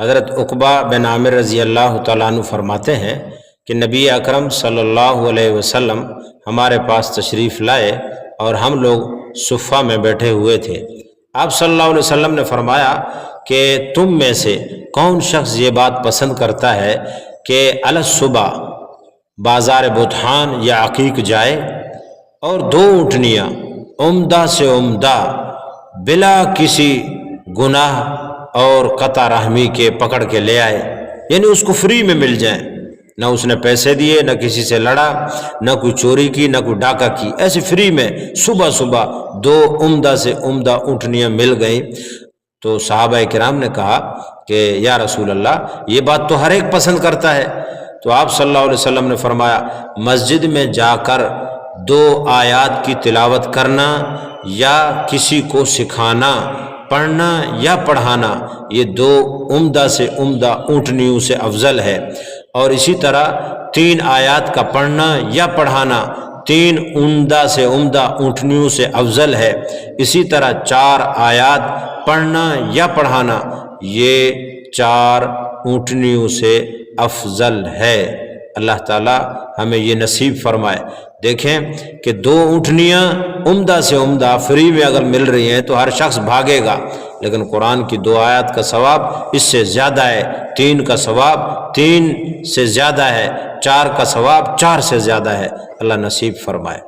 حضرت عقبہ بن عامر رضی اللہ تعالیٰ عنہ فرماتے ہیں کہ نبی اکرم صلی اللہ علیہ وسلم ہمارے پاس تشریف لائے اور ہم لوگ صفہ میں بیٹھے ہوئے تھے۔ آپ صلی اللہ علیہ وسلم نے فرمایا کہ تم میں سے کون شخص یہ بات پسند کرتا ہے کہ الصبح بازار بطحان یا عقیق جائے اور 2 اونٹنیاں عمدہ سے عمدہ بلا کسی گناہ اور قطع رحمی کے پکڑ کے لے آئے، یعنی اس کو فری میں مل جائیں، نہ اس نے پیسے دیے، نہ کسی سے لڑا، نہ کوئی چوری کی، نہ کوئی ڈاکہ کی، ایسے فری میں صبح صبح 2 عمدہ سے عمدہ اونٹنیاں مل گئیں۔ تو صحابہ کرام نے کہا کہ یا رسول اللہ، یہ بات تو ہر ایک پسند کرتا ہے۔ تو آپ صلی اللہ علیہ وسلم نے فرمایا مسجد میں جا کر 2 آیات کی تلاوت کرنا یا کسی کو سکھانا، پڑھنا یا پڑھانا، یہ 2 عمدہ سے عمدہ اونٹنیوں سے افضل ہے، اور اسی طرح 3 آیات کا پڑھنا یا پڑھانا 3 عمدہ سے عمدہ اونٹنیوں سے افضل ہے، اسی طرح 4 آیات پڑھنا یا پڑھانا یہ 4 اونٹنیوں سے افضل ہے۔ اللہ تعالی ہمیں یہ نصیب فرمائے۔ دیکھیں کہ 2 اونٹنیاں عمدہ سے عمدہ فری میں اگر مل رہی ہیں تو ہر شخص بھاگے گا، لیکن قرآن کی 2 آیات کا ثواب اس سے زیادہ ہے، 3 کا ثواب 3 سے زیادہ ہے، 4 کا ثواب 4 سے زیادہ ہے۔ اللہ نصیب فرمائے۔